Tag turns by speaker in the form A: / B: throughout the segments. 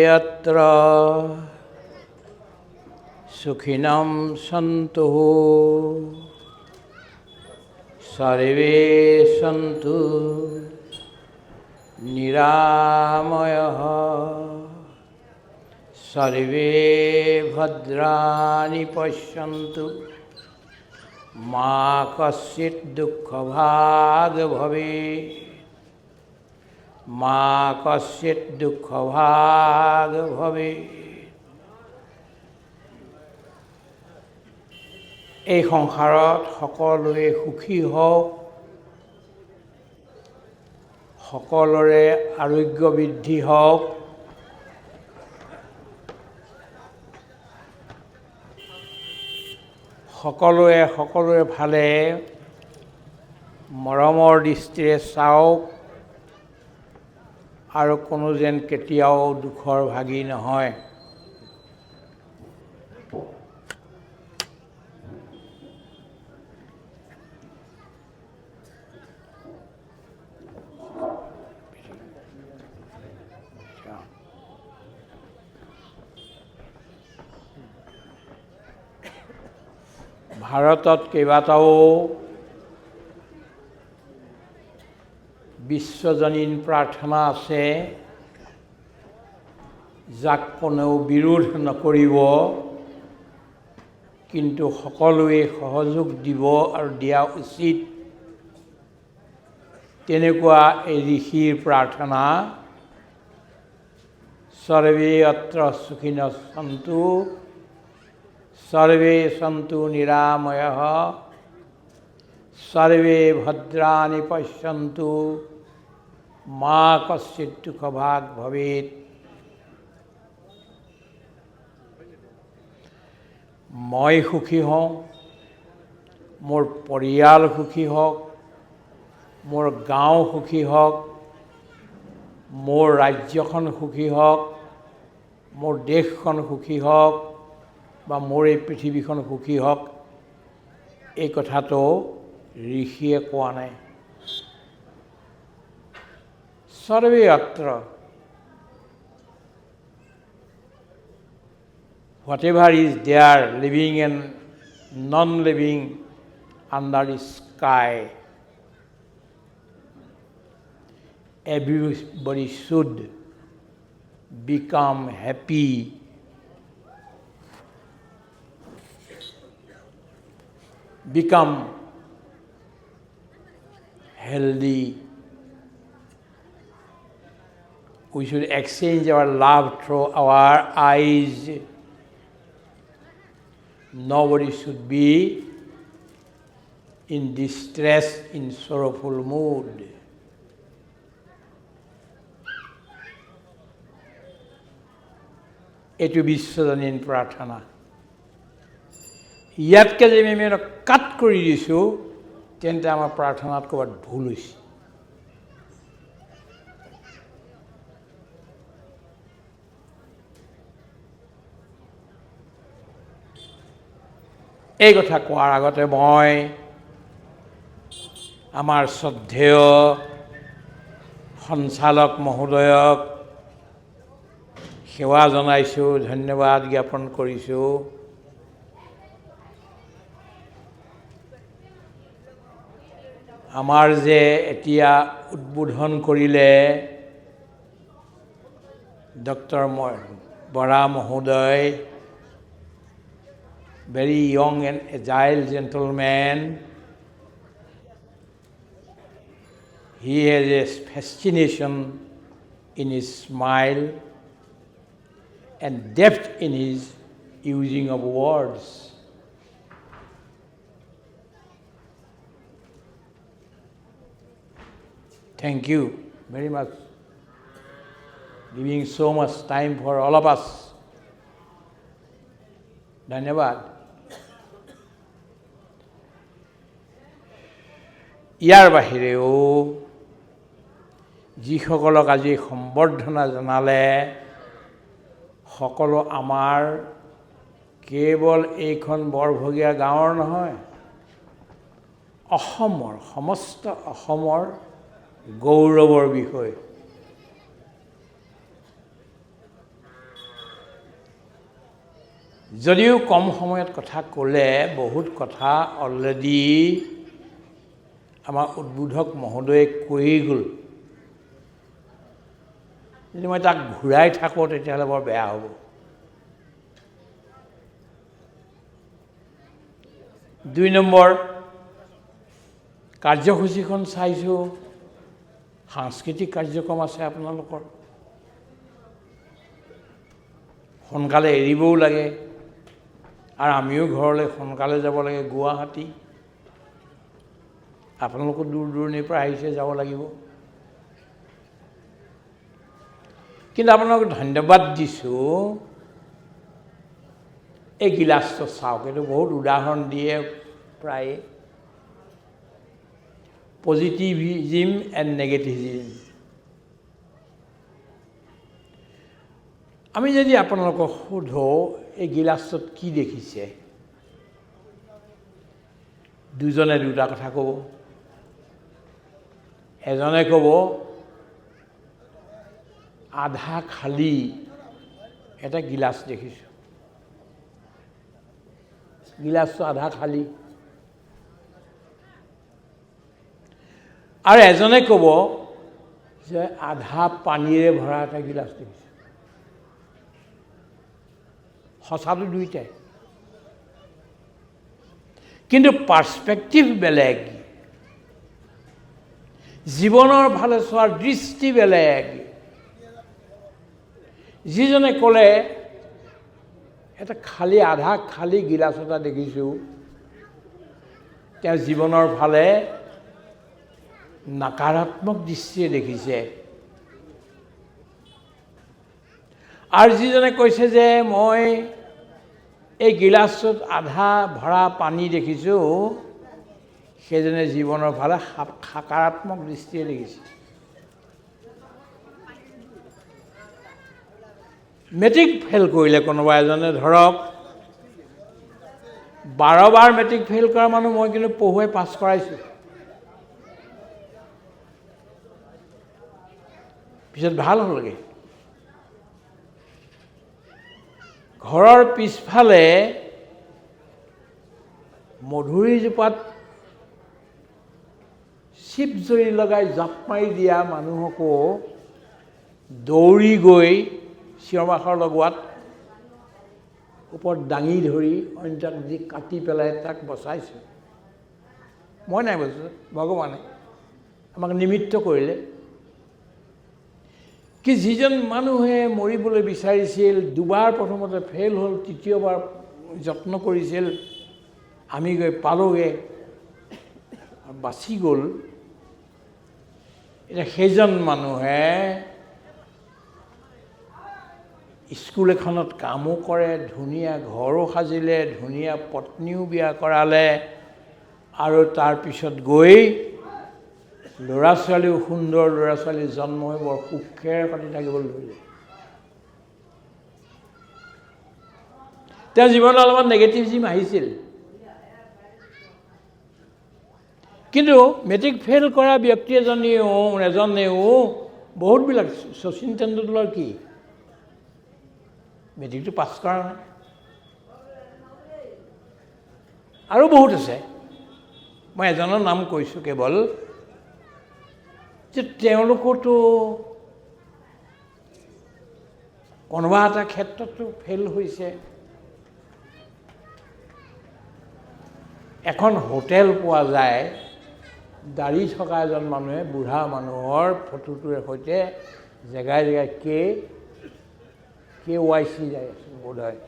A: यत्र सुखिनं सन्तु सर्वे सन्तु निरामयः सर्वे भद्राणि पश्यन्तु मा कश्चित् दुःखभाग् भवेत् मा कश्चित् दुःखभाग् भवेत्। এই সংসাৰত সকলোৱে সুখী হওক, সকলোৰে আৰোগ্য বৃদ্ধি হওক, সকলোৱে সকলোৰে ফালে মৰমৰ দৃষ্টিৰে চাওক আৰু কোনো যেন কেতিয়াও দুখৰ ভাগী নহয়। ভাৰতত কেইবাটাও বিশ্বজনীন প্ৰাৰ্থনা আছে, যাক কোনেও বিৰোধ নকৰিব, কিন্তু সকলোৱে সহযোগ দিব আৰু দিয়া উচিত। তেনেকুৱা এই ঋষিৰ প্ৰাৰ্থনা, সৰ্বে অত্ৰ সুখিনঃ সন্তু सर्वे सन्तु निरामयः सर्वे भद्राणि पश्यन्तु मा कश्चित् दुःखभाग् भवेत्। মই সুখী হওঁ, মোৰ পৰিয়াল সুখী হওক, মোৰ গাঁও সুখী হওক, মোৰ ৰাজ্যখন সুখী হওক, মোৰ দেশখন সুখী হওক বা মোৰ এই পৃথিৱীখন সুখী হওক, এই কথাটো ঋষিয়ে কোৱা নাই। সৰ্বে অত্ৰ, whatever is there, living and non-living under the sky, everybody should become happy, become healthy. We should exchange our love through our eyes. Nobody should be in distress, in sorrowful mood. এইটো বিশ্বজনীন প্ৰাৰ্থনা। ইয়াতকৈ যদি আমি কাট কৰি দিছোঁ, তেন্তে আমাৰ প্ৰাৰ্থনাত ক'ৰবাত ভুল হৈছে। এই কথা কোৱাৰ আগতে মই আমাৰ শ্ৰদ্ধেয় সঞ্চালক মহোদয়ক সেৱা জনাইছোঁ, ধন্যবাদ জ্ঞাপন কৰিছোঁ। আমাৰ যে এতিয়া উদ্বোধন কৰিলে ডক্টৰ বৰা মহোদয়, very young and agile gentleman. He has a fascination in his smile and depth in his using of words. Thank you very much, giving so much time for all of us. ধন্যবাদ। ইয়াৰ বাহিৰেও যিসকলক আজি সম্বৰ্ধনা জনালে, সকলো আমাৰ কেৱল এইখন বৰভগীয়া গাঁৱৰ নহয়, অসমৰ, সমস্ত অসমৰ গৌৰৱৰ বিষয়। যদিও কম সময়ত কথা ক'লে বহুত কথা অলৰেডি আমাৰ উদ্বোধক মহোদয়ে কৈয়ে গ'ল। যদি মই তাক ঘূৰাই থাকোঁ তেতিয়াহ'লে বৰ বেয়া হ'ব। দুই নম্বৰ, কাৰ্যসূচীখন চাইছোঁ, সাংস্কৃতিক কাৰ্যক্ৰম আছে আপোনালোকৰ, সোনকালে এৰিবও লাগে আৰু আমিও ঘৰলৈ সোনকালে যাব লাগে। গুৱাহাটী, আপোনালোকো দূৰ দূৰণিৰ পৰা আহিছে, যাব লাগিব। কিন্তু আপোনালোকক ধন্যবাদ দিছোঁ, এই গিলাচটো চাওক, এইটো বহুত উদাহৰণ দিয়ে প্ৰায়ে, পজিটিভিজিম এণ্ড নেগেটিভিজিম। আমি যদি আপোনালোকক সোধোঁ এই গিলাচটোত কি দেখিছে, দুজনে দুটা কথা ক'ব। এজনে ক'ব আধা খালী এটা গিলাচ দেখিছোঁ, গিলাচটো আধা খালী। আৰু এজনে ক'ব যে আধা পানীৰে ভৰা এটা গিলাচ দেখিছোঁ। সঁচাটো দুইটাই, কিন্তু পাৰ্চপেক্টিভ বেলেগ, জীৱনৰ ফালে চোৱাৰ দৃষ্টি বেলেগ। যিজনে ক'লে এটা খালী আধা খালী গিলাচ এটা দেখিছোঁ, তেওঁ জীৱনৰ ফালে নকাৰাত্মক দৃষ্টিয়ে দেখিছে। আৰু যিজনে কৈছে যে মই এই গিলাচটোত আধা ভৰা পানী দেখিছোঁ, সেইজনে জীৱনৰ ফালে সকাৰাত্মক দৃষ্টিয়ে দেখিছে। মেট্ৰিক ফেইল কৰিলে কোনোবা এজনে, ধৰক 12 বাৰ মেট্ৰিক ফেইল কৰা মানুহ মই কিন্তু পঢ়ুৱাই পাছ কৰাইছোঁ। পিছত ভাল হ'লগৈ। ঘৰৰ পিছফালে মধুৰিজোপাত চিপ জৰি লগাই জাপ মাৰি দিয়া মানুহকো দৌৰি গৈ চিঞৰ বাখৰ লগোৱাত ওপৰত দাঙি ধৰি অন্যক যি কাটি পেলাই তাক বচাইছোঁ। মই নাই বচাইছোঁ, ভগৱানে আমাক নিমিত্ত কৰিলে। কি যিজন মানুহে মৰিবলৈ বিচাৰিছিল, দুবাৰ প্ৰথমতে ফেইল হ'ল, তৃতীয়বাৰ যত্ন কৰিছিল, আমি গৈ পালোগৈ, বাচি গ'ল। এতিয়া সেইজন মানুহে স্কুল এখনত কামো কৰে, ধুনীয়া ঘৰো সাজিলে, ধুনীয়া পত্নীও বিয়া কৰালে, আৰু তাৰপিছত গৈ ল'ৰা ছোৱালীও সুন্দৰ ল'ৰা ছোৱালী জন্ম হৈ বৰ সুখেৰে কাটি থাকিবলৈ ধৰিলে। তেওঁৰ জীৱনত অলপমান নেগেটিভিজিম আহিছিল, কিন্তু মেট্ৰিক ফেইল কৰা ব্যক্তি এজনেও বহুতবিলাক, শচীন তেণ্ডুলকাৰ কি মেট্ৰিকটো পাছ কৰা নাই, আৰু বহুত আছে। মই এজনৰ নাম কৈছোঁ কেৱল, যে তেওঁলোকতো কোনোবা এটা ক্ষেত্ৰতো ফেইল হৈছে। এখন হোটেল পোৱা যায়, দাড়ি থকা এজন মানুহে বুঢ়া মানুহৰ ফটোটোৰ সৈতে জেগাই জেগাই KYC যায় আছে বোধ হয়,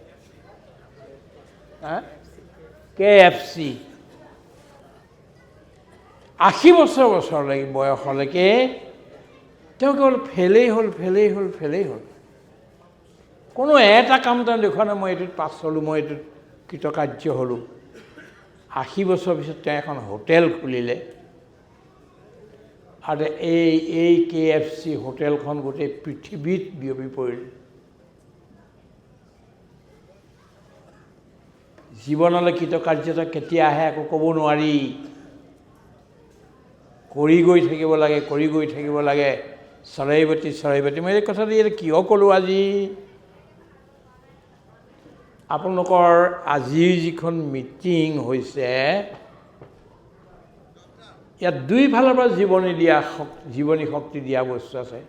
A: KFC। 80 বছৰলৈকে বয়সলৈকে তেওঁ কেৱল ফেইলেই হ'ল। কোনো এটা কাম তেওঁ দেখুওৱা নাই মই এইটোত পাছ হ'লোঁ, মই এইটোত কৃতকাৰ্য হ'লোঁ। 80 বছৰ পিছত তেওঁ এখন হোটেল খুলিলে, আৰু এই KFC হোটেলখন গোটেই পৃথিৱীত বিয়পি পৰিল। জীৱনলৈ কৃতকাৰ্যতা কেতিয়া আহে একো ক'ব নোৱাৰি। কৰি গৈ থাকিব লাগে, চৰাইবতী। মই এই কথাটো কিয় ক'লোঁ আজি, আপোনালোকৰ আজিৰ যিখন মিটিং হৈছে ইয়াত দুইফালৰ পৰা জীৱনী শক্তি দিয়া বস্তু আছে।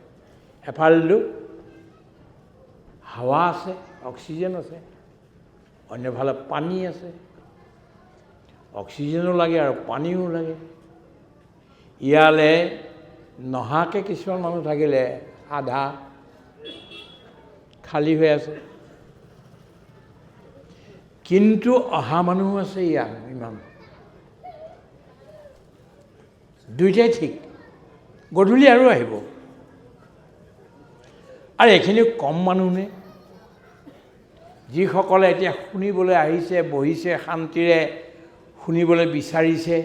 A: এফালটো হাৱা আছে, অক্সিজেন আছে, অন্যফালে পানী আছে। অক্সিজেনো লাগে আৰু পানীও লাগে। ইয়ালৈ নহাকৈ কিছুমান মানুহ থাকিলে আধা খালী হৈ আছে, কিন্তু অহা মানুহো আছে ইয়াত ইমান। দুইটাই ঠিক, গধূলি আৰু আহিব। আৰু এইখিনি কম মানুহনে? যিসকলে এতিয়া শুনিবলৈ আহিছে, বহিছে, শান্তিৰে শুনিবলৈ বিচাৰিছে।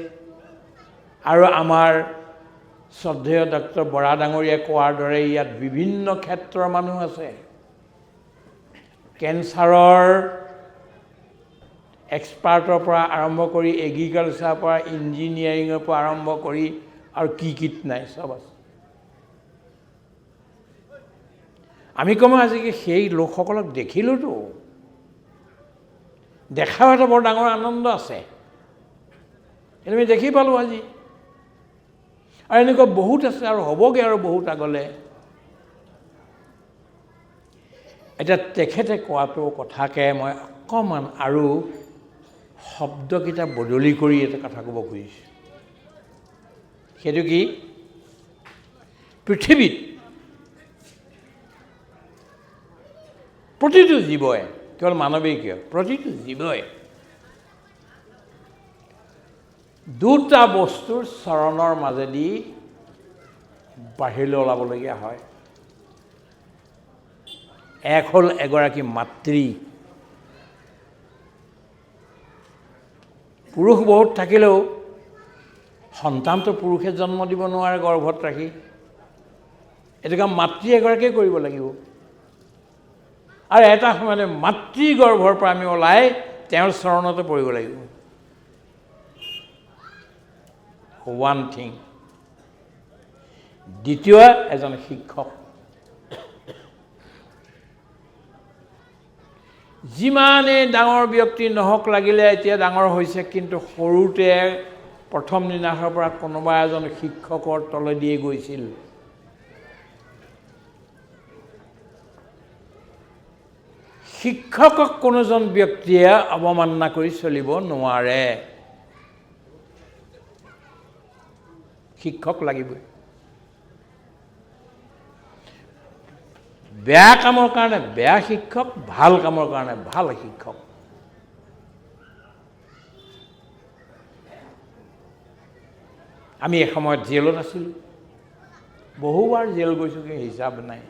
A: আৰু আমাৰ শ্ৰদ্ধেয় ডক্টৰ বৰা ডাঙৰীয়াই কোৱাৰ দৰে ইয়াত বিভিন্ন ক্ষেত্ৰৰ মানুহ আছে। কেঞ্চাৰৰ এক্সপাৰ্টৰ পৰা আৰম্ভ কৰি এগ্ৰিকালচাৰৰ পৰা ইঞ্জিনিয়াৰিঙৰ পৰা আৰম্ভ কৰি আৰু কি নাই চব আছে। আমি কমেও আজি সেই লোকসকলক দেখিলোঁতো, দেখাও এটা বৰ ডাঙৰ আনন্দ আছে। আমি দেখি পালোঁ আজি, আৰু এনেকুৱা বহুত আছে আৰু হ'বগৈ আৰু বহুত আগলৈ। এতিয়া তেখেতে কোৱাটো কথাকে মই অকণমান আৰু শব্দকেইটা বদলি কৰি এটা কথা ক'ব খুজিছোঁ। সেইটো কি? পৃথিৱীত প্ৰতিটো জীৱই, কেৱল মানৱেই কিয়, প্ৰতিটো জীৱই দুটা বস্তুৰ চৰণৰ মাজেদি বাহিৰলৈ ওলাবলগীয়া হয়। এক হ'ল এগৰাকী মাতৃ। পুৰুষ বহুত থাকিলেও সন্তানটো পুৰুষে জন্ম দিব নোৱাৰে গৰ্ভত ৰাখি। এইটো কাম মাতৃ এগৰাকীয়ে কৰিব লাগিব। আৰু এটা সময়তে মাতৃ গৰ্ভৰ পৰা আমি ওলাই তেওঁৰ চৰণতে পৰিব লাগিব। One thing. দ্বিতীয়, এজন শিক্ষক। যিমানেই ডাঙৰ ব্যক্তি নহওক লাগিলে, এতিয়া ডাঙৰ হৈছে, কিন্তু সৰুতে প্ৰথম দিনাখনৰ পৰা কোনোবা এজন শিক্ষকৰ তলেদিয়ে গৈছিল। শিক্ষকক কোনোজন ব্যক্তিয়ে অৱমাননা কৰি চলিব নোৱাৰে। শিক্ষক লাগিবই। বেয়া কামৰ কাৰণে বেয়া শিক্ষক, ভাল কামৰ কাৰণে ভাল শিক্ষক। আমি এসময়ত জেলত আছিলোঁ, বহুবাৰ জেল গৈছোঁ, কিন্তু হিচাপ নাই।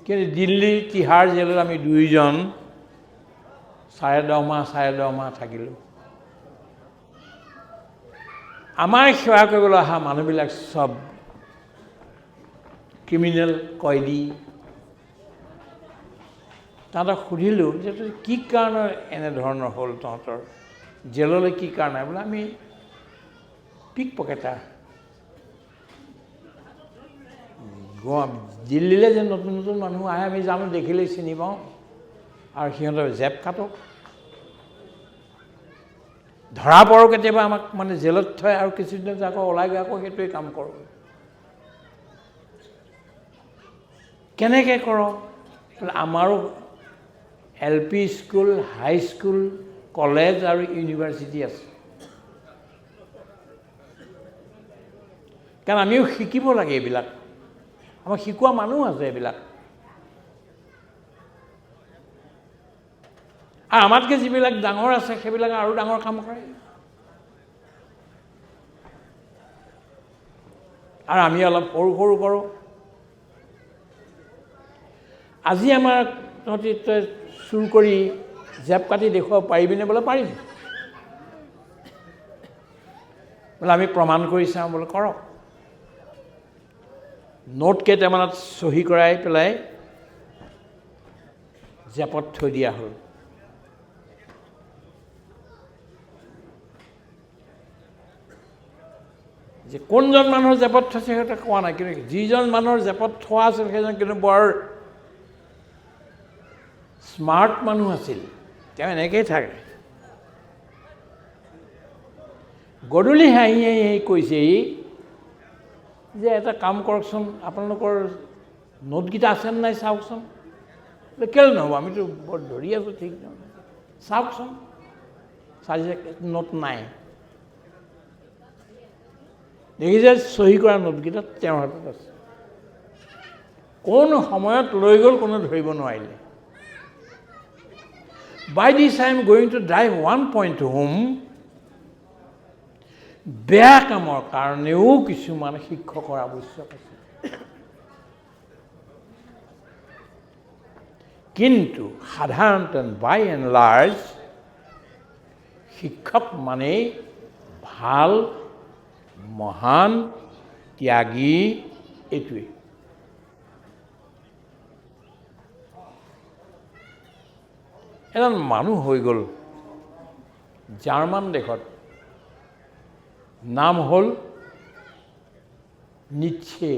A: কিন্তু দিল্লী তিহাৰ জেলত আমি দুইজন 10.5 মাহ থাকিলোঁ। আমাৰ সেৱা কৰিবলৈ অহা মানুহবিলাক চব ক্ৰিমিনেল, কয়দী। তাহাঁতক সুধিলোঁ যে কি কাৰণে এনেধৰণৰ হ'ল তহঁতৰ, জেললৈ কি কাৰণে? বোলে আমি পিক পকেটাৰ। দিল্লীলৈ যে নতুন নতুন মানুহ আহে, আমি জানো, দেখিলেই চিনি পাওঁ, আৰু সিহঁতৰ জেপ কাটক। ধৰা পৰো কেতিয়াবা আমাক মানে জেলত থয়, আৰু কিছুদিন আকৌ ওলাই গৈ আকৌ সেইটোৱে কাম কৰোঁ। কেনেকৈ কৰোঁ? আমাৰো LP স্কুল, হাই স্কুল, কলেজ আৰু ইউনিভাৰ্চিটি আছে। কাৰণ আমিও শিকিব লাগে এইবিলাক, আমাক শিকোৱা মানুহ আছে এইবিলাক। আৰু আমাতকৈ যিবিলাক ডাঙৰ আছে সেইবিলাক আৰু ডাঙৰ কাম কৰে, আৰু আমি অলপ সৰু সৰু কৰোঁ। আজি আমাৰ তহঁতি চুৰ কৰি জেপ কাটি দেখুৱাব পাৰিবিনে? বোলে পাৰিম। বোলে আমি প্ৰমাণ কৰি চাওঁ। বোলে কৰক। নোট কেইটামানত চহী কৰাই পেলাই জেপত থৈ দিয়া হ'ল। যে কোনজন মানুহৰ জেপত থৈছে সিহঁতে কোৱা নাই, কিন্তু যিজন মানুহৰ জেপত থোৱা আছিল সেইজন কিন্তু বৰ স্মাৰ্ট মানুহ আছিল, তেওঁ এনেকৈয়ে থাকে। গধূলি হাঁহি হাঁহি হাঁহি কৈছেহি যে এটা কাম কৰকচোন, আপোনালোকৰ নোটকেইটা আছেনে নাই চাওকচোন। কেলৈ নহ'ব, আমিতো বৰ ধৰি আছোঁ, ঠিক নহয়, চাওকচোন। চাইছে, নোট নাই। দেখিছে চহী কৰা নোটকেইটা তেওঁৰ হাতত আছে। কোন সময়ত লৈ গ'ল কোনো ধৰিব নোৱাৰিলে। By this I am going to drive 1 point home, বেয়া কামৰ কাৰণেও কিছুমান শিক্ষকৰ আৱশ্যক আছে। কিন্তু সাধাৰণতে বাই এণ্ড লাৰ্জ শিক্ষক মানেই ভাল, মহান, ত্যাগী, এইটোৱেই। এজন মানুহ হৈ গ'ল জাৰ্মান দেশত, নাম হ'ল নিটছে,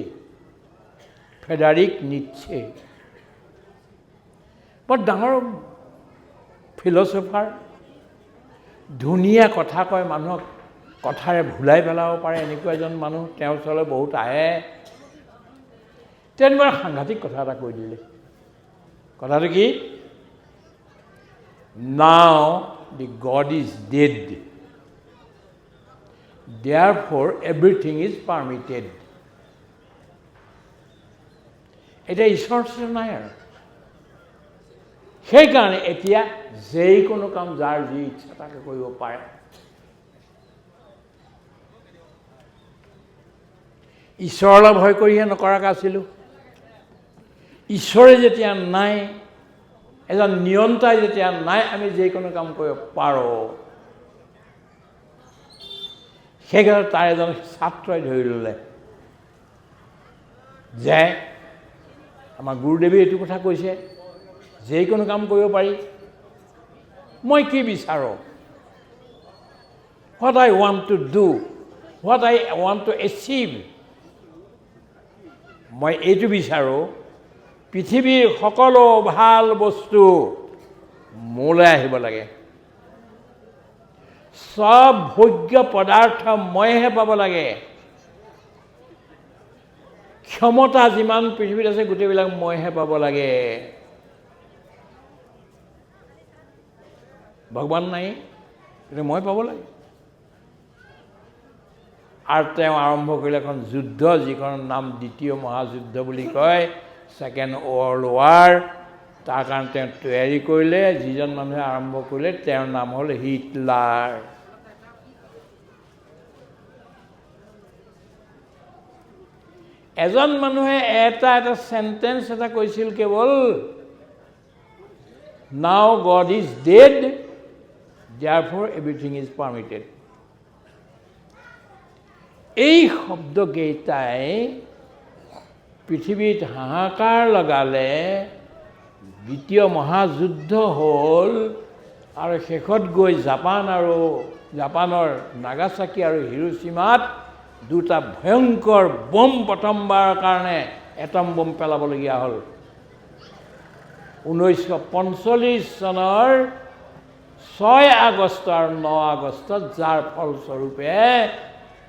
A: ফ্ৰেডাৰিক নিটছে। বৰ ডাঙৰ ফিলচফাৰ, ধুনীয়া কথা কয়, মানুহক কথাৰে ভুলাই পেলাব পাৰে, এনেকুৱা এজন মানুহ। তেওঁৰ ওচৰলৈ বহুত আহে। তেওঁ বৰ সাংঘাতিক কথা এটা কৈ দিলে। কথাটো কি? Now the God is dead, therefore everything is permitted. এটা ঈশ্বৰ নাই আৰু, সেইকাৰণে এতিয়া যিকোনো কাম যাৰ যি ইচ্ছা তাকে কৰিব পাৰে। ঈশ্বৰলৈ ভয় কৰিহে নকৰাকৈ আছিলোঁ। ঈশ্বৰে যেতিয়া নাই, এজন নিয়ন্তাই যেতিয়া নাই, আমি যিকোনো কাম কৰিব পাৰোঁ। সেইকাৰণে তাৰ এজন ছাত্ৰই ধৰি ল'লে যে আমাৰ গুৰুদেৱে এইটো কথা কৈছে, যিকোনো কাম কৰিব পাৰি। মই কি বিচাৰোঁ? What I want to do, what I want to achieve, মই এইটো বিচাৰোঁ, পৃথিৱীৰ সকলো ভাল বস্তু মোলৈ আহিব লাগে, চব ভোগ্য পদাৰ্থ মইহে পাব লাগে, ক্ষমতা যিমান পৃথিৱীত আছে গোটেইবিলাক মইহে পাব লাগে। ভগৱান নাই, কিন্তু মই পাব লাগে। আৰু তেওঁ আৰম্ভ কৰিলে এখন যুদ্ধ, যিখনৰ নাম দ্বিতীয় মহাযুদ্ধ বুলি কয়, ছেকেণ্ড ৱৰ্ল্ড ৱাৰ। তাৰ কাৰণে তেওঁ তৈয়াৰী কৰিলে। যিজন মানুহে আৰম্ভ কৰিলে তেওঁৰ নাম হ'ল হিটলাৰ। এজন মানুহে এটা চেণ্টেন্স এটা কৈছিল কেৱল, নাও god is dead, therefore everything is permitted. এই শব্দকেইটাই পৃথিৱীত হাহাকাৰ লগালে। দ্বিতীয় মহাযুদ্ধ হ'ল, আৰু শেষত গৈ জাপানৰ নাগাচাকি আৰু হিৰোশ্বিমাত দুটা ভয়ংকৰ বম প্ৰথমবাৰৰ কাৰণে এটম বম পেলাবলগীয়া হ'ল। 1945 চনৰ 6 আগষ্ট আৰু 9 আগষ্টত, যাৰ ফলস্বৰূপে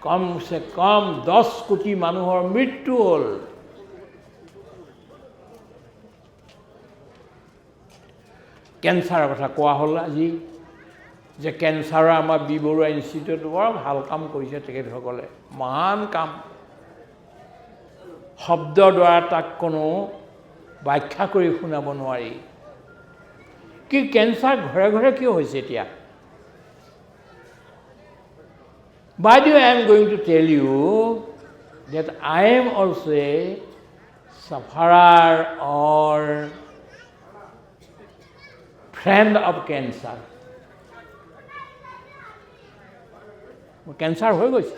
A: কমচে কম 10 কোটি মানুহৰ মৃত্যু হ'ল। কেঞ্চাৰৰ কথা কোৱা হ'ল আজি, যে কেঞ্চাৰৰ আমাৰ বি বৰুৱা ইনষ্টিটিউট বৰ ভাল কাম কৰিছে তেখেতসকলে, মহান কাম। শব্দৰ দ্বাৰা তাক কোনো ব্যাখ্যা কৰি শুনাব নোৱাৰি। কি কেঞ্চাৰ ঘৰে ঘৰে কিয় হৈছে এতিয়া? By the way, I am going to tell you that I am also a sufferer or friend of cancer. মোৰ কেঞ্চাৰ হৈ গৈছে।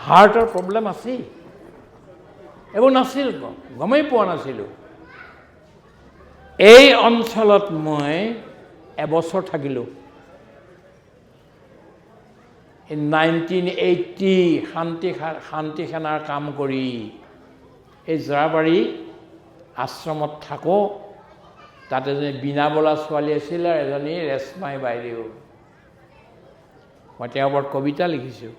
A: হাৰ্টৰ প্ৰব্লেম আছেই, এইবোৰ নাছিল, গমেই পোৱা নাছিলোঁ। এই অঞ্চলত মই এবছৰ থাকিলোঁ। in 1980 শান্তি সেনাৰ কাম কৰি এই জৰাবাৰী আশ্ৰমত থাকোঁ। তাতে এজনী বীণা বোলা ছোৱালী আছিল আৰু এজনী ৰেশমাই বাইদেউ। মই তেওঁৰ ওপৰত কবিতা লিখিছোঁ।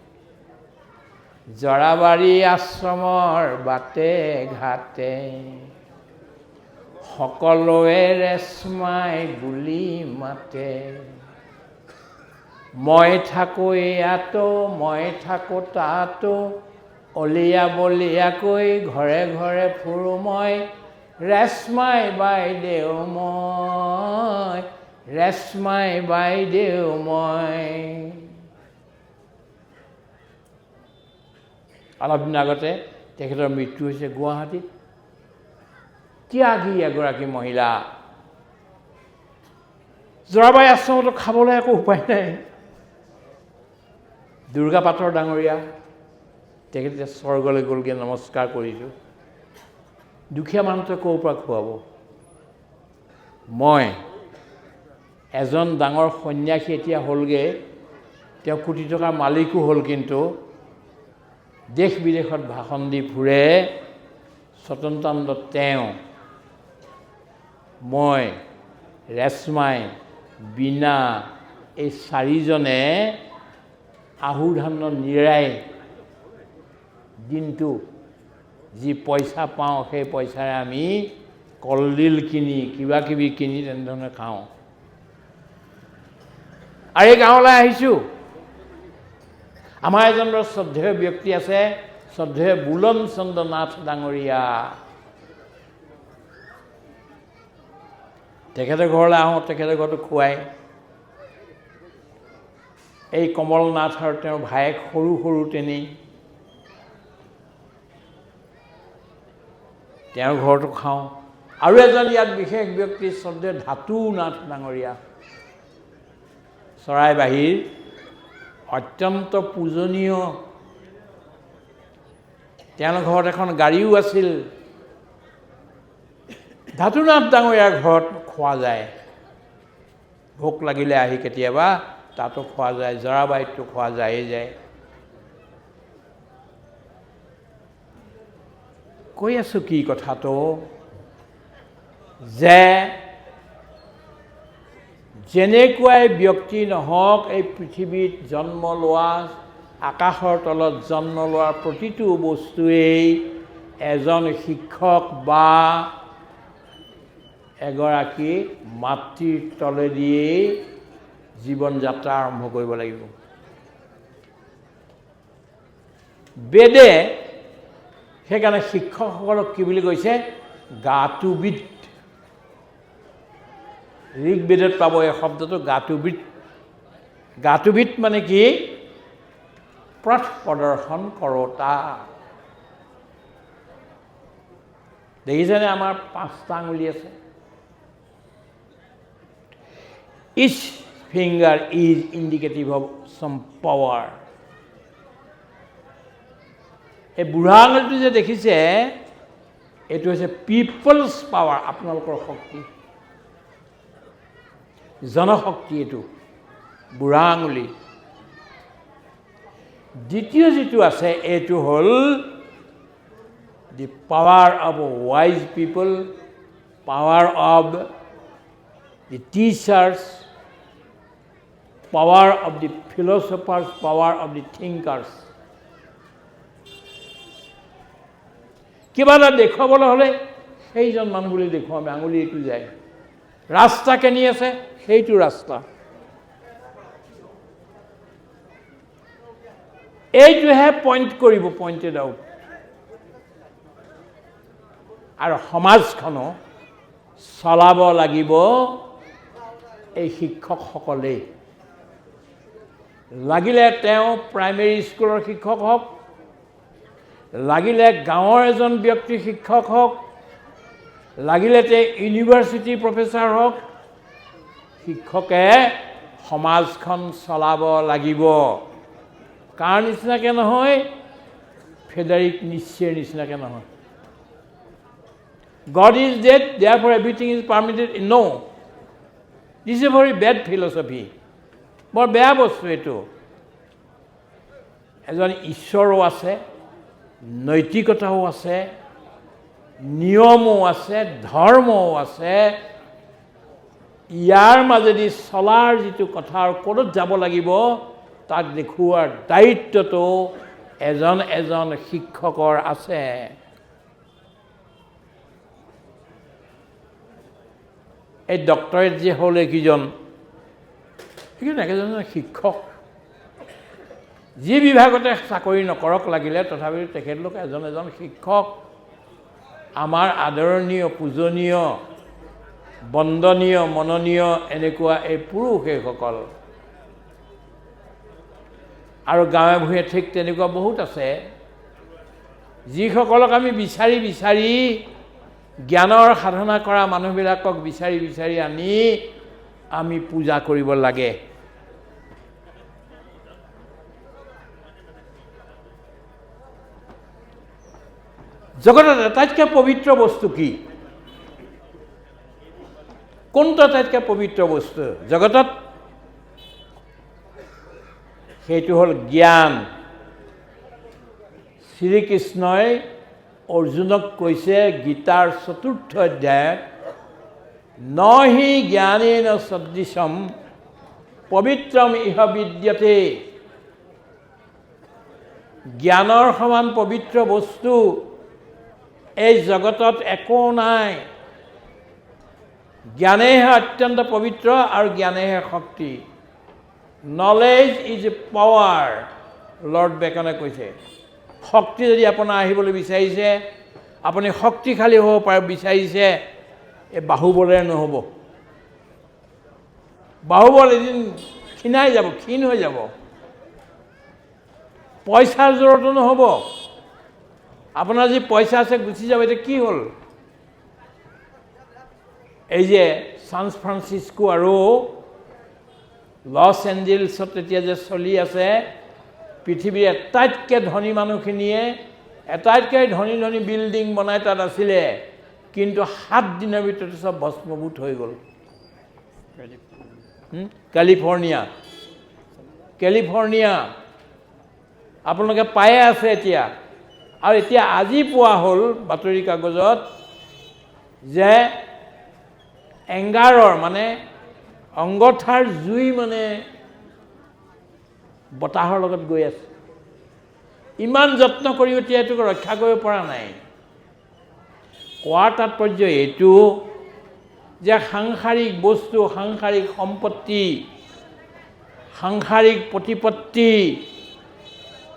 A: জৰাবাৰী আশ্ৰমৰ বাটে ঘাটে সকলোৱে ৰেশমাই বুলি মাতে। মই থাকোঁ ইয়াতো, মই থাকোঁ তাতো, অলিয়া বলিয়াকৈ ঘৰে ঘৰে ফুৰোঁ মই। ৰেশমাই বাইদেউ মই, ৰেশমাই বাইদেউ মই। অলপ দিন আগতে তেখেতৰ মৃত্যু হৈছে গুৱাহাটীত। ত্যাগী এগৰাকী মহিলা। জৰাবাৰী আশ্ৰমতো খাবলৈ একো উপায় নাই। দুৰ্গা পাটৰ ডাঙৰীয়া তেখেতে স্বৰ্গলৈ গ'লগৈ, নমস্কাৰ কৰিছোঁ। দুখীয়া মানুহটোৱে ক'ৰ পৰা খুৱাব? মই এজন ডাঙৰ সন্যাসী এতিয়া হ'লগৈ, তেওঁ কোটি টকাৰ মালিকো হ'ল, কিন্তু দেশ বিদেশত ভাষণ দি ফুৰে স্বতন্ত্ৰানন্দ তেওঁ। মই, ৰেশমাই, বীণা, এই চাৰিজনে আহু ধানৰ নিৰাই দিনটো যি পইচা পাওঁ সেই পইচাৰে আমি কলডিল কিনি কিবা কিবি কিনি তেনেধৰণে খাওঁ। আৰু এই গাঁৱলৈ আহিছোঁ। আমাৰ এজন শ্ৰদ্ধেয় ব্যক্তি আছে, শ্ৰদ্ধেয় বুলন চন্দ্ৰ নাথ ডাঙৰীয়া। তেখেতৰ ঘৰলৈ আহোঁ, তেখেতৰ ঘৰতো খুৱাই। এই কমল নাথ আৰু তেওঁৰ ভায়েক সৰু সৰু তেনেই, তেওঁৰ ঘৰতো খাওঁ। আৰু এজন ইয়াত বিশেষ ব্যক্তি শ্ৰদ্ধেয় ধাতু নাথ ডাঙৰীয়া, চৰাইবাহীৰ অত্যন্ত পূজনীয়। তেওঁৰ ঘৰত এখন গাড়ীও আছিল। ধাতুনাথ ডাঙৰীয়াৰ ঘৰত খোৱা যায়। ভোক লাগিলে আহি কেতিয়াবা তাতো খোৱা যায়, জৰাবাৰীতো খোৱা যায়েই যায়। কৈ আছোঁ কি কথাটো, যে যেনেকুৱাই ব্যক্তি নহওক, এই পৃথিৱীত জন্ম লোৱা, আকাশৰ তলত জন্ম লোৱাৰ প্ৰতিটো বস্তুৱেই এজন শিক্ষক বা এগৰাকী মাতৃৰ তলেদিয়েই জীৱন যাত্ৰা আৰম্ভ কৰিব লাগিব। বেদে সেইকাৰণে শিক্ষকসকলক কি বুলি কৈছে? গাতুবিদ। ঋগ্বেদত পাব এই শব্দটো গাতুবিদ। গাতুবিদ মানে কি? পথ প্ৰদৰ্শন কৰোতা। দেখিছেনে আমাৰ 5টা আঙুলি আছে। ইচ ফিংগাৰ ইজ ইণ্ডিকেটিভ অফ চাম পাৱাৰ। এই বুঢ়া আঙুলিটো যে দেখিছে, এইটো হৈছে পিপলছ পাৱাৰ, আপোনালোকৰ শক্তি, জনশক্তি। এইটো বুঢ়া আঙুলি। দ্বিতীয় যিটো আছে, এইটো হ'ল the power of wise people, power of the teachers, power of the philosophers, power of the thinkers. কিবা এটা দেখুৱাবলৈ হ'লে সেইজন মানুহ বুলি দেখুৱাম, আঙুলি এইটো যায়। ৰাস্তা কেনি আছে, সেইটো ৰাস্তা। এইটোহে পইণ্ট কৰিব, পইণ্টেড আউট। আৰু সমাজখনো চলাব লাগিব এই শিক্ষকসকলেই। লাগিলে তেওঁ প্ৰাইমেৰী স্কুলৰ শিক্ষক হওক, লাগিলে গাঁৱৰ এজন ব্যক্তিৰ শিক্ষক হওক, লাগিলে তেওঁ ইউনিভাৰ্চিটিৰ প্ৰফেচাৰ হওক, শিক্ষকে সমাজখন চলাব লাগিব। কাৰ নিচিনাকৈ নহয়? ফ্ৰেডাৰিক নিশ্চেৰ নিচিনাকৈ নহয়। God is dead, therefore everything is permitted. No. This is a very bad philosophy. বৰ বেয়া বস্তু এইটো। এজন ঈশ্বৰো আছে, নৈতিকতাও আছে, নিয়মো আছে, ধৰ্মও আছে। ইয়াৰ মাজেদি চলাৰ যিটো কথা আৰু ক'ত যাব লাগিব তাক দেখুওৱাৰ দায়িত্বটো এজন এজন শিক্ষকৰ আছে। এই ডক্টৰেট যে হ'ল এইকেইজন একেজন শিক্ষক। যি বিভাগতে চাকৰি নকৰক লাগিলে তথাপিও তেখেতলোক এজন এজন শিক্ষক। আমাৰ আদৰণীয়, পূজনীয়, বন্দনীয়, মননীয় এনেকুৱা এই পুৰুষ এইসকল। আৰু গাঁৱে ভূঞে ঠিক তেনেকুৱা বহুত আছে, যিসকলক আমি বিচাৰি বিচাৰি জ্ঞানৰ সাধনা কৰা মানুহবিলাকক বিচাৰি বিচাৰি আনি আমি পূজা কৰিব লাগে। জগতত আটাইতকৈ পবিত্ৰ বস্তু কি? কোনটো আটাইতকৈ পবিত্ৰ বস্তু জগতত? সেইটো হ'ল জ্ঞান। শ্ৰীকৃষ্ণই অৰ্জুনক কৈছে গীতাৰ ৪ৰ্থ অধ্যায়ত, নহি জ্ঞানেন সদৃশম পবিত্ৰম ইহ বিদ্যতে। জ্ঞানৰ সমান পবিত্ৰ বস্তু এই জগতত একো নাই। জ্ঞানেহে অত্যন্ত পবিত্ৰ আৰু জ্ঞানেহে শক্তি। Knowledge is a power, lord বেকনে কৈছে। শক্তি যদি আপোনাৰ আহিবলৈ বিচাৰিছে, আপুনি শক্তিশালী হ'ব পাৰে বিচাৰিছে, এই বাহুবলেৰে নহ'ব। বাহুবল এদিন ক্ষীণাই যাব, ক্ষীণ হৈ যাব। পইচাৰ জোৰতো নহ'ব। আপোনাৰ যি পইচা আছে গুচি যাব, এতিয়া কি হ'ল? এই যে ছান ফ্ৰান্সিস্কো আৰু লছ এঞ্জেলছত এতিয়া যে চলি আছে, পৃথিৱীৰ আটাইতকৈ ধনী মানুহখিনিয়ে আটাইতকৈ ধনী ধনী বিল্ডিং বনাই তাত আছিলে, কিন্তু 7 দিনৰ ভিতৰতে চব ভস্মভূত হৈ গ'ল। কেলিফৰ্ণিয়া আপোনালোকে পায়ে আছে এতিয়া। আৰু এতিয়া আজি পোৱা হ'ল বাতৰি কাগজত যে এংগাৰৰ মানে অংগঠাৰ জুই মানে বতাহৰ লগত গৈ আছে। ইমান যত্ন কৰিও এতিয়া এইটোক ৰক্ষা কৰিব পৰা নাই। কোৱাৰ তাৎপৰ্য এইটো যে সাংসাৰিক বস্তু, সাংসাৰিক সম্পত্তি, সাংসাৰিক প্ৰতিপত্তি,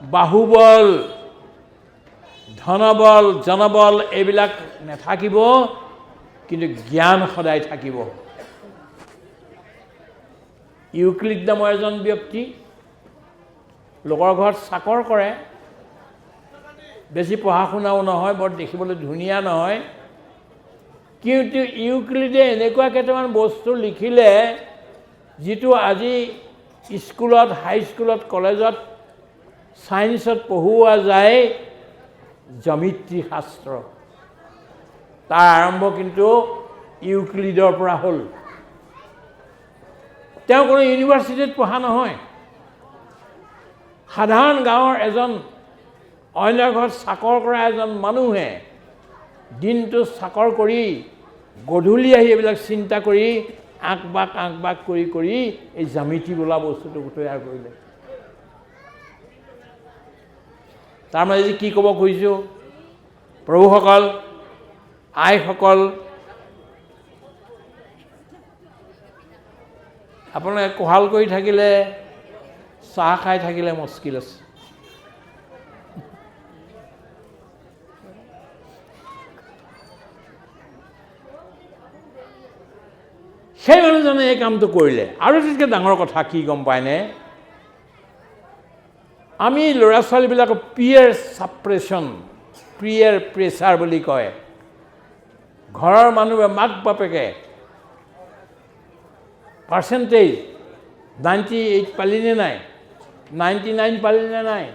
A: বাহুবল, ধনবল, জনবল এইবিলাক নাথাকিব, কিন্তু জ্ঞান সদায় থাকিব। ইউক্লিড নামৰ এজন ব্যক্তি লোকৰ ঘৰত চাকৰ কৰে, বেছি পঢ়া শুনাও নহয়, বৰ দেখিবলৈ ধুনীয়া নহয়, কিন্তু ইউক্লিডে এনেকুৱা কেইটামান বস্তু লিখিলে যিটো আজি স্কুলত, হাইস্কুলত, কলেজত, ছায়েন্সত পঢ়ুওৱা যায়। জ্যামিতি শাস্ত্ৰ তাৰ আৰম্ভ কিন্তু ইউক্লিডৰ পৰা হ'ল। তেওঁ কোনো ইউনিভাৰ্চিটিত পঢ়া নহয়, সাধাৰণ গাঁৱৰ এজন অন্য ঘৰত চাকৰ কৰা এজন মানুহে দিনটো চাকৰ কৰি গধূলি আহি এইবিলাক চিন্তা কৰি আঁক বাক কৰি এই জ্যামিতি বোলা বস্তুটো তৈয়াৰ কৰিলে। তাৰ মাজে কি ক'ব খুজিছোঁ, প্ৰভুসকল, আইসকল, আপোনালোকে কোহাল কৰি থাকিলে, চাহ খাই থাকিলে মুস্কিল আছে। সেই মানুহজনে এই কামটো কৰিলে। আৰু এটাতকৈ ডাঙৰ কথা কি গম পায়নে? আমি ল'ৰা ছোৱালীবিলাকক পিয়াৰ ছাপ্ৰেশ্যন, পিয়াৰ প্ৰেছাৰ বুলি কয়। ঘৰৰ মানুহে, মাক বাপেকে পাৰ্চেণ্টেজ 98 পালিনে নাই, 99 পালিনে নাই,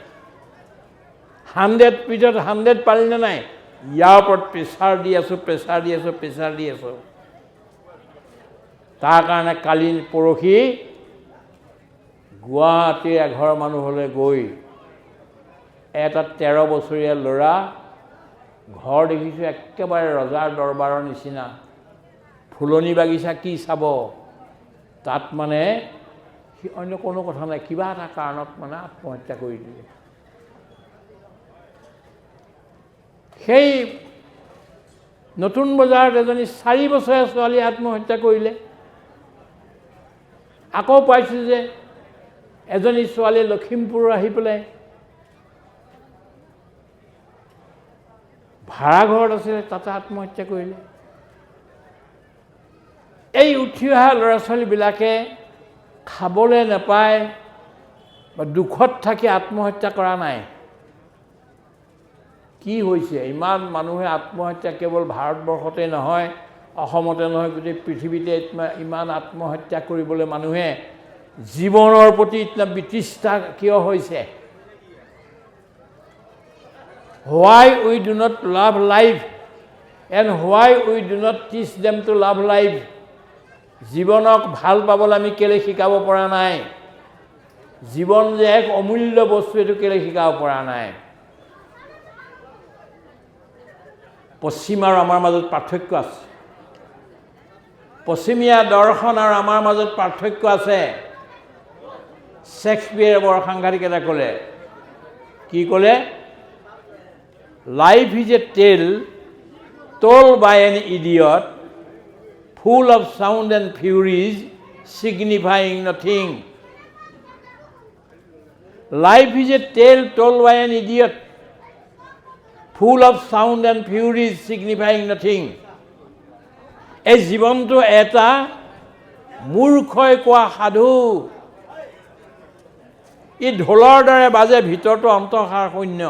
A: 100 ভিতৰত 100 পালিনে নাই, ইয়াৰ ওপৰত প্ৰেছাৰ দি আছোঁ। তাৰ কাৰণে কালি পৰহি গুৱাহাটীৰ এঘৰ মানুহলৈ গৈ এটা 13 বছৰীয়া ল'ৰা, ঘৰ দেখিছোঁ একেবাৰে ৰজাৰ দৰবাৰৰ নিচিনা, ফুলনি বাগিচা কি চাব, তাত মানে অন্য কোনো কথা নাই, কিবা এটা কাৰণত মানে আত্মহত্যা কৰি দিলে। সেই নতুন বজাৰত এজনী 4 বছৰীয়া ছোৱালী আত্মহত্যা কৰিলে। আকৌ পাইছোঁ যে এজনী ছোৱালী লখিমপুৰ আহি পেলাই ভাড়াঘৰত আছিলে, তাতে আত্মহত্যা কৰিলে। এই উঠি অহা ল'ৰা ছোৱালীবিলাকে খাবলৈ নাপায় বা দুখত থাকি আত্মহত্যা কৰা নাই। কি হৈছে? ইমান মানুহে আত্মহত্যা কেৱল ভাৰতবৰ্ষতে নহয়, অসমতে নহয়, গোটেই পৃথিৱীতে ইমান আত্মহত্যা কৰিবলৈ মানুহে জীৱনৰ প্ৰতি ইমান বিতৃষ্ণা কিয় হৈছে? Why we do not love life and why we do not teach them to love life? জীৱনক ভাল পাবলৈ আমি কেলে শিকাব পৰা নাই? জীৱন যে এক অমূল্য বস্তু, এইটো কেলে শিকাব পৰা নাই? পশ্চিম আৰু আমাৰ মাজত পাৰ্থক্য আছে। পশ্চিমীয়া দৰ্শন আৰু আমাৰ মাজত পাৰ্থক্য আছে। শেক্সপিয়াৰে বৰ সাংঘাতিক এটা ক'লে। কি ক'লে? Life is a tale told by an idiot, full of sound and furies, signifying nothing. Life is a tale told by an idiot, full of sound and furies, signifying nothing. এই জীৱনটো এটা মূৰ্খই কোৱা সাধু। ই ঢোলৰ দৰে বাজে, ভিতৰটো অন্তঃসাৰ শূন্য।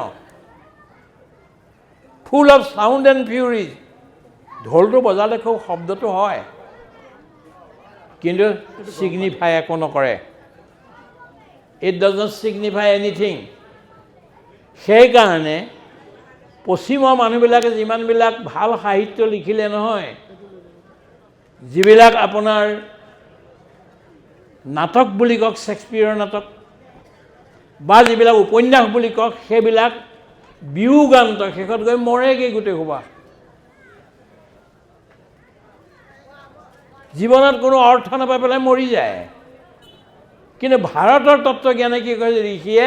A: Full of sound and furies. ঢোলটো বজালে খুব শব্দটো হয়, কিন্তু ছিগনিফাই একো নকৰে। It does not signify anything. সেইকাৰণে পশ্চিমৰ মানুহবিলাকে যিমানবিলাক ভাল সাহিত্য লিখিলে নহয়, যিবিলাক আপোনাৰ নাটক বুলি কওক, শেক্সপিয়াৰৰ নাটক, বা যিবিলাক উপন্যাস বুলি কওক, সেইবিলাক বিয়োগান্ত, শেষত গৈ মৰেগৈ গোটেই সোপা। জীৱনত কোনো অৰ্থ নাপাই পেলাই মৰি যায়। কিন্তু ভাৰতৰ তত্ত্বজ্ঞানে কি কয়? ঋষিয়ে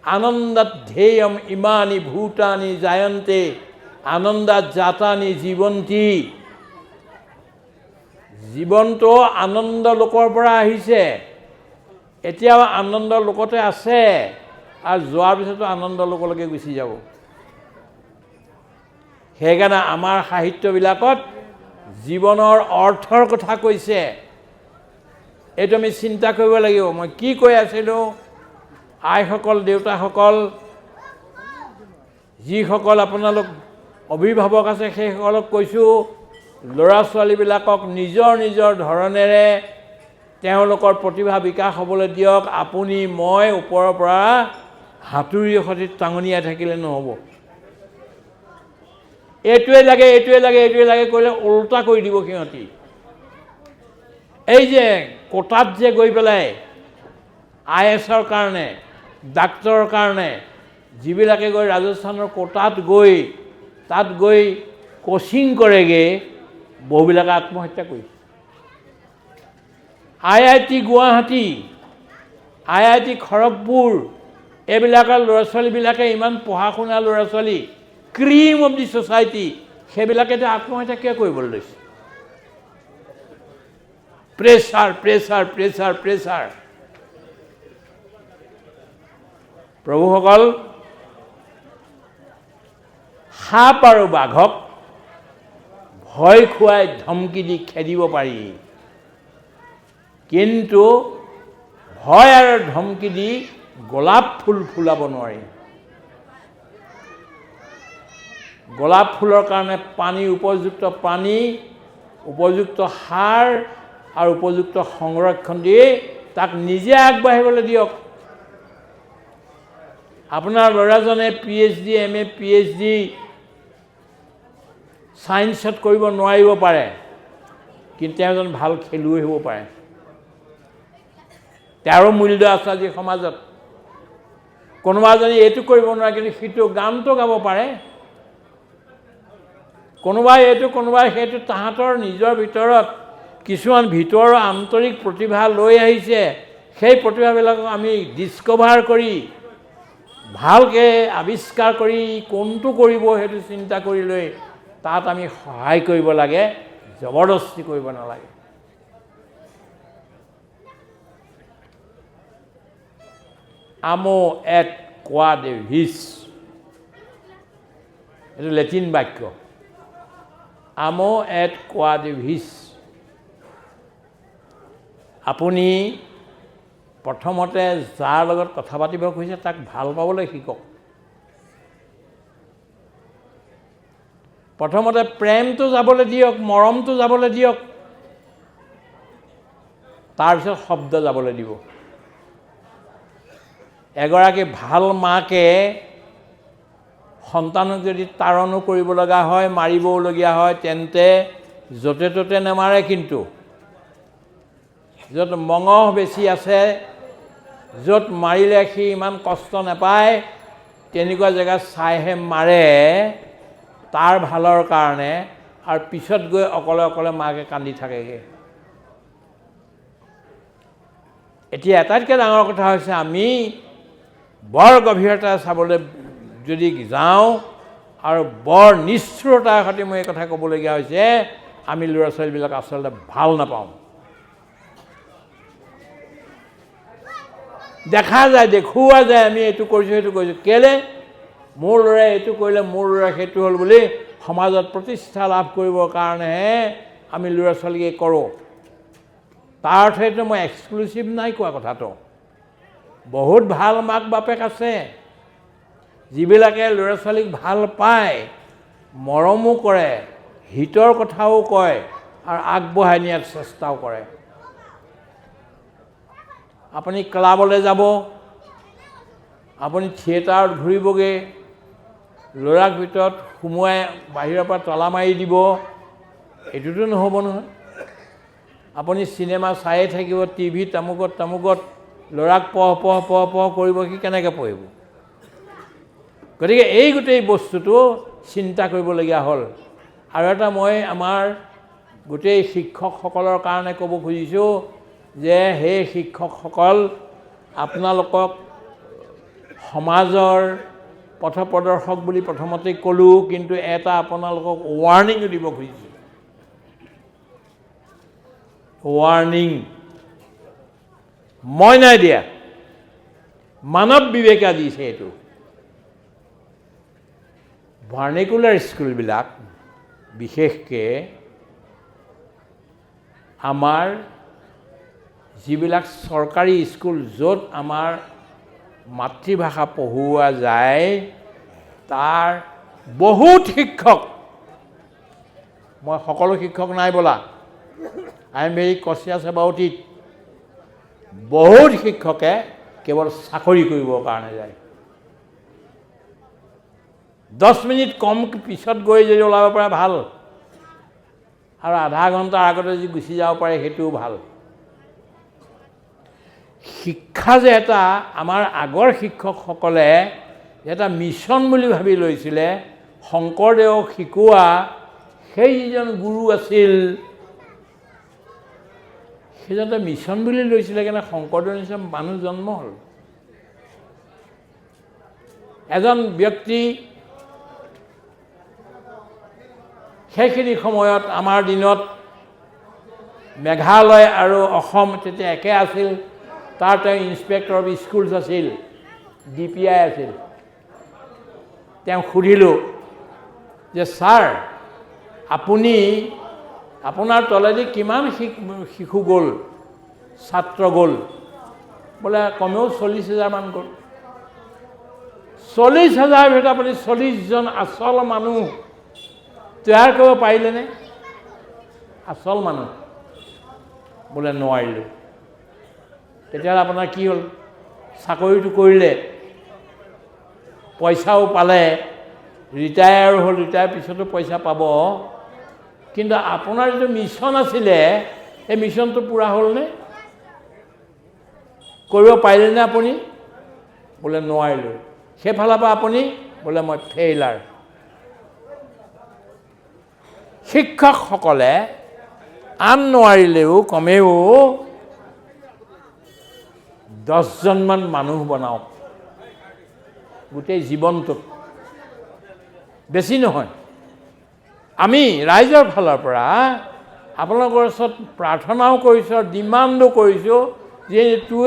A: আনন্দাত ধ্যেয়ম ইমানি ভূতানি জায়ন্তে আনন্দাত জাতানি জীৱন্তী। জীৱনটো আনন্দ লোকৰ পৰা আহিছে, এতিয়াও আনন্দ লোকতে আছে, আৰু যোৱাৰ পিছতো আনন্দ লোকলৈকে গুচি যাব। সেইকাৰণে আমাৰ সাহিত্যবিলাকত জীৱনৰ অৰ্থৰ কথা কৈছে। এইটো আমি চিন্তা কৰিব লাগিব। মই কি কৈ আছিলোঁ? আইসকল, দেউতাসকল, যিসকল আপোনালোক অভিভাৱক আছে, সেইসকলক কৈছোঁ, ল'ৰা ছোৱালীবিলাকক নিজৰ নিজৰ ধৰণেৰে তেওঁলোকৰ প্ৰতিভা বিকাশ হ'বলৈ দিয়ক। আপুনি মই ওপৰৰ পৰা হাতুৰিৰ সৈতে টাঙনিয়াই থাকিলে নহ'ব। এইটোৱে লাগে, এইটোৱে লাগে, এইটোৱে লাগে কৰিলে ওলোটা কৰি দিব সিহঁতি। এই যে কোটাত যে গৈ পেলাই IASৰ কাৰণে, ডাক্তৰৰ কাৰণে যিবিলাকে গৈ ৰাজস্থানৰ কোটাত গৈ তাত গৈ কোচিং কৰেগৈ, বহুবিলাকে আত্মহত্যা কৰিছে। IIT গুৱাহাটী, IIT খড়গপুৰ, এইবিলাকৰ ল'ৰা ছোৱালীবিলাকে ইমান পঢ়া শুনা ল'ৰা ছোৱালী, ক্ৰীম অফ দি ছ'চাইটি, সেইবিলাকেতো আত্মহত্যা কিয় কৰিবলৈ লৈছে? Pressure, pressure, pressure, pressure. প্ৰভুসকল, সাপ আৰু বাঘক ভয় খুৱাই ধমকি দি খেদিব পাৰি, কিন্তু ভয় আৰু ধমকি দি গোলাপ ফুল ফুলাব নোৱাৰি। গোলাপ ফুলৰ কাৰণে পানী, উপযুক্ত পানী, উপযুক্ত সাৰ আৰু উপযুক্ত সংৰক্ষণ দি তাক নিজে আগবাঢ়িবলৈ দিয়ক। আপোনাৰ ল'ৰাজনে PhD, MA, PhD ছায়েন্সত কৰিব নোৱাৰিব পাৰে, কিন্তু তেওঁ এজন ভাল খেলুৱৈ হ'ব পাৰে। তেওঁৰো মূল্য আছে আজি সমাজত। কোনোবা এজনী এইটো কৰিব নোৱাৰে কিন্তু সিটো গানটো গাব পাৰে, কোনোবাই এইটো কোনোবাই সেইটো, তাহাঁতৰ নিজৰ ভিতৰত কিছুমান ভিতৰৰ আন্তৰিক প্ৰতিভা লৈ আহিছে। সেই প্ৰতিভাবিলাকক আমি ডিস্কভাৰ কৰি ভালকৈ আৱিষ্কাৰ কৰি কোনটো কৰিব সেইটো চিন্তা কৰি লৈ তাত আমি সহায় কৰিব লাগে, জবৰদস্তি কৰিব নালাগে। আমো এট quod vis, এইটো লেটিন বাক্য। আমো এট quod vis, আপুনি প্ৰথমতে যাৰ লগত কথা পাতিব খুজিছে তাক ভাল পাবলৈ শিকক। প্ৰথমতে প্ৰেমটো যাবলৈ দিয়ক, মৰমটো যাবলৈ দিয়ক, তাৰপিছত শব্দ যাবলৈ দিব। এগৰাকী ভাল মাকে সন্তানক যদি তাৰণো কৰিব লগা হয়, মাৰিবলগীয়া হয়, তেন্তে য'তে ত'তে নেমাৰে, কিন্তু য'ত মঙহ বেছি আছে, য'ত মাৰিলে সি ইমান কষ্ট নাপায়, তেনেকুৱা জেগাত চাইহে মাৰে তাৰ ভালৰ কাৰণে, আৰু পিছত গৈ অকলে অকলে মাকে কান্দি থাকেগৈ। এতিয়া আটাইতকৈ ডাঙৰ কথা হৈছে, আমি বৰ গভীৰতা চাবলৈ যদি যাওঁ আৰু বৰ নিষ্ঠুৰতাৰ সৈতে মই এই কথা ক'বলগীয়া হৈছে, আমি ল'ৰা ছোৱালীবিলাক আচলতে ভাল নাপাওঁ। দেখা যায়, দেখুওৱা যায়, আমি এইটো কৰিছোঁ সেইটো কৰিছোঁ, কেলৈ মোৰ ল'ৰাই এইটো কৰিলে, মোৰ ল'ৰাই সেইটো হ'ল বুলি সমাজত প্ৰতিষ্ঠা লাভ কৰিবৰ কাৰণেহে আমি ল'ৰা ছোৱালীক কৰোঁ। তাৰ অৰ্থেতো মই এক্সক্লুচিভ নাই কোৱা কথাটো। বহুত ভাল মাক বাপেক আছে যিবিলাকে ল'ৰা ছোৱালীক ভাল পায়, মৰমো কৰে, হিতৰ কথাও কয় আৰু আগবঢ়াই নিয়াৰ চেষ্টাও কৰে। আপুনি ক্লাবলৈ যাব, আপুনি থিয়েটাৰত ঘূৰিবগৈ, ল'ৰাক ভিতৰত সোমোৱাই বাহিৰৰ পৰা তলা মাৰি দিব, এইটোতো নহ'ব নহয়। আপুনি চিনেমা চায়ে থাকিব, টিভিত তামুকত তামুকত, ল'ৰাক পঢ় কৰিব, সি কেনেকৈ পঢ়িব? গতিকে এই গোটেই বস্তুটো চিন্তা কৰিবলগীয়া হ'ল। আৰু এটা মই আমাৰ গোটেই শিক্ষকসকলৰ কাৰণে ক'ব খুজিছোঁ যে, সেই শিক্ষকসকল, আপোনালোকক সমাজৰ পথপ্ৰদৰ্শক বুলি প্ৰথমতেই ক'লোঁ, কিন্তু এটা আপোনালোকক ৱাৰ্ণিঙো দিব খুজিছোঁ। ৱাৰ্ণিং মই নাই দিয়া, মানৱ বিবেকা দিছে এইটো। ভাৰ্নিকুলাৰ স্কুলবিলাক, বিশেষকৈ আমাৰ যিবিলাক চৰকাৰী স্কুল, য'ত আমাৰ মাতৃভাষা পঢ়ুওৱা যায়, তাৰ বহুত শিক্ষক, মই সকলো শিক্ষক নাই বোলা, I am very cautious about it, বহুত শিক্ষকে কেৱল চাকৰি কৰিবৰ কাৰণে যায়। 10 মিনিট কম পিছত গৈ যদি ওলাব পাৰে ভাল, আৰু আধা ঘণ্টাৰ আগতে যদি গুচি যাব পাৰে সেইটোও ভাল। শিক্ষা যে এটা, আমাৰ আগৰ শিক্ষকসকলে এটা মিছন বুলি ভাবি লৈছিলে, শংকৰদেৱক শিকোৱা সেই যিজন গুৰু আছিল, সেইজনতে মিছন বুলি লৈছিলে, কাৰণে শংকৰদেৱৰ নিচিনা মানুহ জন্ম হ'ল। এজন ব্যক্তি সেইখিনি সময়ত, আমাৰ দিনত মেঘালয় আৰু অসম তেতিয়া একে আছিল, তাৰ তেওঁ ইনস্পেক্টৰ অফ স্কুলছ আছিল, DPI আছিল। তেওঁক সুধিলোঁ যে, ছাৰ আপুনি, আপোনাৰ তলেদি কিমান শিশু গ'ল, ছাত্ৰ গ'ল? বোলে কমেও 40,000 মান গ'ল। 40,000 ভিতৰত আপুনি 40জন আচল মানুহ তৈয়াৰ কৰিব পাৰিলেনে? আচল মানুহ? বোলে নোৱাৰিলোঁ। তেতিয়াহ'লে আপোনাৰ কি হ'ল? চাকৰিটো কৰিলে, পইচাও পালে, ৰিটায়াৰ হ'ল, ৰিটায়াৰ পিছতো পইচা পাব, কিন্তু আপোনাৰ যিটো মিছন আছিলে, সেই মিছনটো পূৰা হ'লনে? কৰিব পাৰিলেনে আপুনি? বোলে নোৱাৰিলোঁ, সেইফালৰ পৰা আপুনি বোলে মই ফেইলাৰ। শিক্ষকসকলে আন নোৱাৰিলেও কমেও 10জনমান মানুহ বনাওক গোটেই জীৱনটোত, বেছি নহয়। আমি ৰাইজৰ ফালৰ পৰা আপোনালোকৰ ওচৰত প্ৰাৰ্থনাও কৰিছোঁ আৰু ডিমাণ্ডো কৰিছোঁ যে true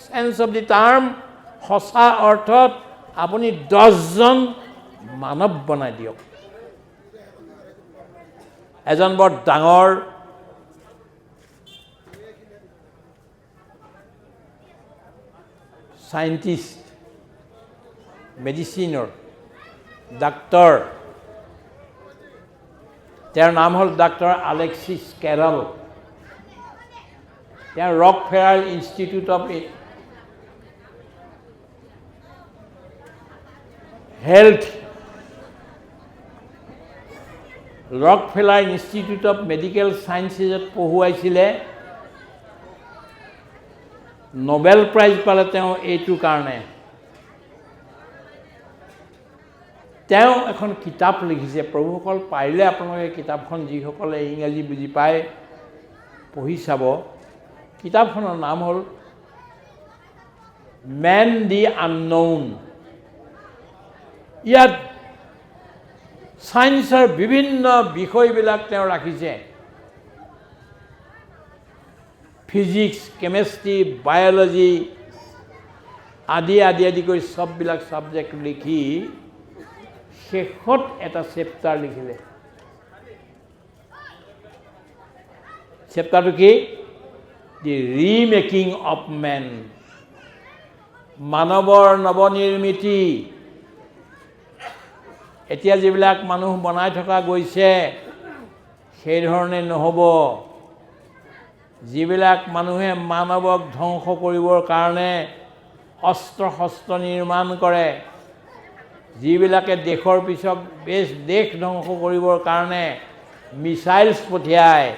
A: change of the term, সঁচা অৰ্থত আপুনি 10জন মানৱ বনাই দিয়ক। এজন বৰ ডাঙৰ চাইণ্টিষ্ট, মেডিচিনৰ ডাক্তৰ, তেওঁৰ নাম হ'ল ডাক্তৰ আলেক্সিছ কেৰল। তেওঁ Rockefeller Institute of Health, Rockefeller Institute of medical চায়েন্সেছত পঢ়ুৱাইছিলে। নোবেল প্ৰাইজ পালে তেওঁ এইটোৰ কাৰণে। তেওঁ এখন কিতাপ লিখিছে, প্ৰভুসকল পাৰিলে আপোনালোকে কিতাপখন যিসকলে ইংৰাজী বুজি পায় পঢ়ি চাব। কিতাপখনৰ নাম হ'ল মেন দি আননউন। ইয়াত ছায়েন্সৰ বিভিন্ন বিষয়বিলাক তেওঁ ৰাখিছে, ফিজিক্স, কেমেষ্ট্ৰি, বায়'লজি আদি আদি আদি কৰি চববিলাক ছাবজেক্ট লিখি শেষত এটা চেপ্টাৰ লিখিলে। চেপ্টাৰটো কি? দি ৰিমেকিং অফ মেন, মানৱৰ নৱনিৰ্মিতি। এতিয়া যিবিলাক মানুহ বনাই থকা গৈছে সেইধৰণে নহ'ব। যিবিলাক মানুহে মানৱক ধ্বংস কৰিবৰ কাৰণে অস্ত্ৰ শস্ত্ৰ নিৰ্মাণ কৰে, যিবিলাকে দেশৰ পিছত দেশ ধ্বংস কৰিবৰ কাৰণে মিছাইলছ পঠিয়ায়,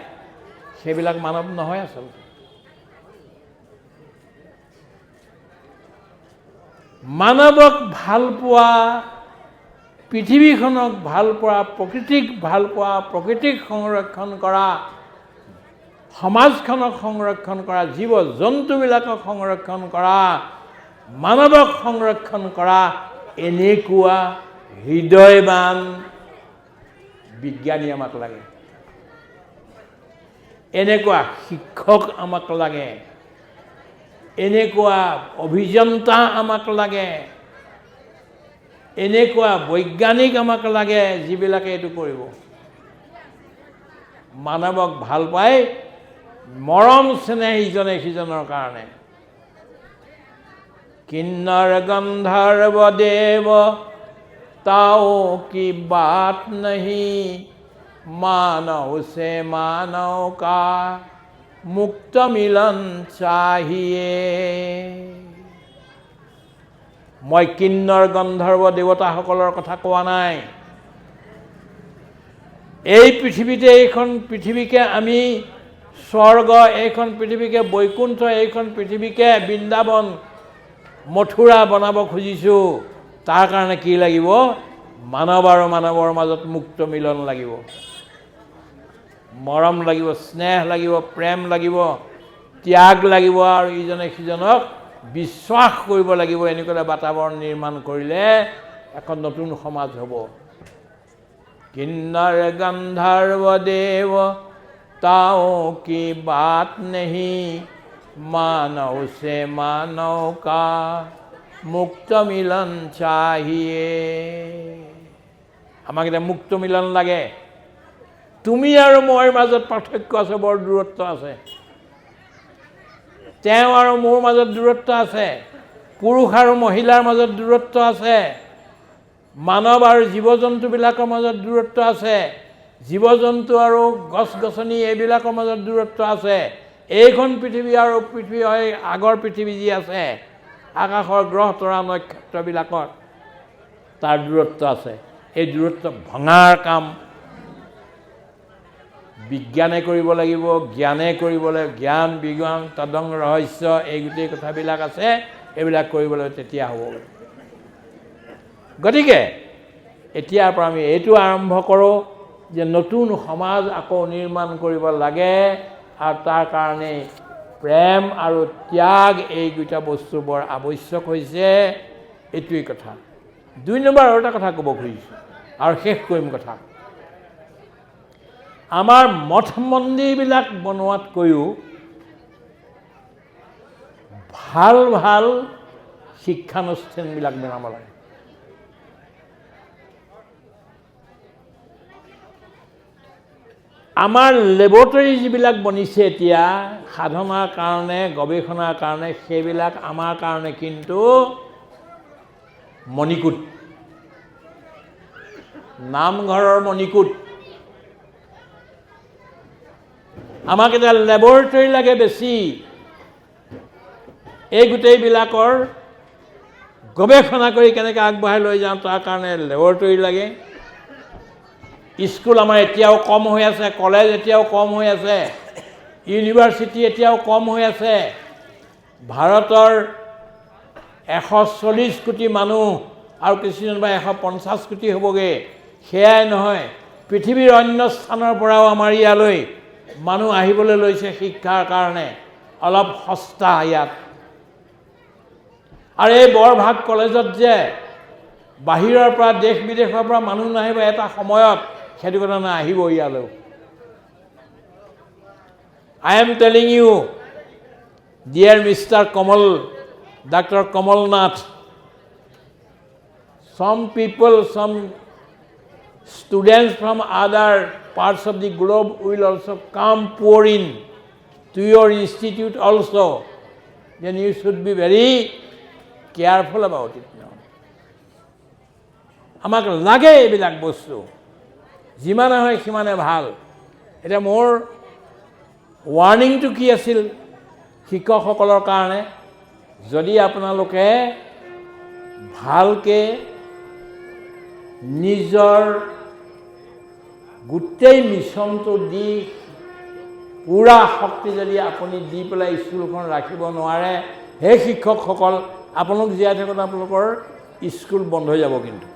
A: সেইবিলাক মানৱ নহয় আচলতে। মানৱক ভাল পোৱা, পৃথিৱীখনক ভাল পোৱা, প্ৰকৃতিক ভাল পোৱা, প্ৰকৃতিক সংৰক্ষণ কৰা, সমাজখনক সংৰক্ষণ কৰা, জীৱ জন্তুবিলাকক সংৰক্ষণ কৰা, মানৱক সংৰক্ষণ কৰা, এনেকুৱা হৃদয়বান বিজ্ঞানী আমাক লাগে, এনেকুৱা শিক্ষক আমাক লাগে, এনেকুৱা অভিযন্তা আমাক লাগে, এনেকুৱা বৈজ্ঞানিক আমাক লাগে যিবিলাকে এইটো কৰিব। মানৱক ভাল পাই মৰম চেনেহ ইজনে সিজনৰ কাৰণে। কিন্নৰ গন্ধৰ্ব দেৱ তাও কি বাত নহি, মানৱ সে মানৱ কা মুক্ত মিলন চাহিয়ে। মই কিন্নৰ গন্ধৰ্ব দেৱতাসকলৰ কথা কোৱা নাই। এই পৃথিৱীতে, এইখন পৃথিৱীকে আমি স্বৰ্গ, এইখন পৃথিৱীকে বৈকুণ্ঠ, এইখন পৃথিৱীকে বৃন্দাবন মথুৰা বনাব খুজিছোঁ। তাৰ কাৰণে কি লাগিব? মানৱ আৰু মানৱৰ মাজত মুক্ত মিলন লাগিব, মৰম লাগিব, স্নেহ লাগিব, প্ৰেম লাগিব, ত্যাগ লাগিব আৰু ইজনে সিজনক বিশ্বাস কৰিব লাগিব। এনেকুৱা বাতাবৰণ নিৰ্মাণ কৰিলে এখন নতুন সমাজ হ'ব। কিন্নর গন্ধর্ব দেব তাও কি বাত নেহি, মানव से मानव का মুক্ত মিলন চাহিয়ে। আমাক এতিয়া মুক্ত মিলন লাগে। তুমি আৰু মোৰ মাজত পাৰ্থক্য আছে, বৰ দূৰত্ব আছে। তেওঁ আৰু মোৰ মাজত দূৰত্ব আছে, পুৰুষ আৰু মহিলাৰ মাজত দূৰত্ব আছে, মানৱ আৰু জীৱ জন্তুবিলাকৰ মাজত দূৰত্ব আছে, জীৱ জন্তু আৰু গছ গছনি এইবিলাকৰ মাজত দূৰত্ব আছে। এইখন পৃথিৱী আৰু পৃথিৱী হয় আগৰ পৃথিৱী যি আছে, আকাশৰ গ্ৰহ তৰা নক্ষত্ৰবিলাকৰ তাৰ দূৰত্ব আছে। এই দূৰত্ব ভঙাৰ কাম বিজ্ঞানে কৰিব লাগিব, জ্ঞানে কৰিব লাগিব। জ্ঞান বিজ্ঞান তদং ৰহস্য, এই গোটেই কথাবিলাক আছে। এইবিলাক কৰিবলৈ তেতিয়া হ'ব। গতিকে এতিয়াৰ পৰা আমি এইটো আৰম্ভ কৰোঁ যে নতুন সমাজ আকৌ নিৰ্মাণ কৰিব লাগে, আৰু তাৰ কাৰণে প্ৰেম আৰু ত্যাগ এই দুটা বস্তু বৰ আৱশ্যক হৈছে। এইটোৱেই কথা। 2 নম্বৰ আৰু এটা কথা ক'ব খুজিছোঁ আৰু শেষ কৰিম কথা। আমাৰ মঠ মন্দিৰবিলাক বনোৱাতকৈও ভাল ভাল শিক্ষানুষ্ঠানবিলাক বনাব লাগে। আমাৰ লেবৰেটৰী যিবিলাক বনিছে এতিয়া সাধনাৰ কাৰণে, গৱেষণাৰ কাৰণে, সেইবিলাক আমাৰ কাৰণে কিন্তু মণিকূট, নামঘৰৰ মণিকূট। আমাক এতিয়া লেবৰেটৰী লাগে বেছি। এই গোটেইবিলাকৰ গৱেষণা কৰি কেনেকৈ আগবঢ়াই লৈ যাওঁ তাৰ কাৰণে লেবৰেটৰী লাগে। স্কুল আমাৰ এতিয়াও কম হৈ আছে, কলেজ এতিয়াও কম হৈ আছে, ইউনিভাৰ্চিটি এতিয়াও কম হৈ আছে। ভাৰতৰ 140 কোটি মানুহ আৰু কিছুদিন বা 150 কোটি হ'বগৈ। সেয়াই নহয়, পৃথিৱীৰ অন্য স্থানৰ পৰাও আমাৰ ইয়ালৈ মানুহ আহিবলৈ লৈছে শিক্ষাৰ কাৰণে। অলপ সস্তা ইয়াত। আৰু এই বৰভাগ কলেজত যে বাহিৰৰ পৰা, দেশ বিদেশৰ পৰা মানুহ নাহিব এটা সময়ত, সেইটো কথা নাই, আহিব ইয়ালৈ। I am telling you, dear Mr. Kamal, Dr. Kamal Nath, some people, some students from other parts of the globe will also come pour in to your institute also. Then you should be very careful about it now. আমাক লাগে এইবিলাক বস্তু, যিমানে হয় সিমানে ভাল। এতিয়া মোৰ ৱাৰ্ণিংটো কি আছিল শিক্ষকসকলৰ কাৰণে? যদি আপোনালোকে ভালকৈ নিজৰ গোটেই মিছনটো দি পূৰা শক্তি যদি আপুনি দি পেলাই স্কুলখন ৰাখিব নোৱাৰে, সেই শিক্ষকসকল আপোনালোক জীয়াই থাকোঁতে আপোনালোকৰ স্কুল বন্ধ হৈ যাব। কিন্তু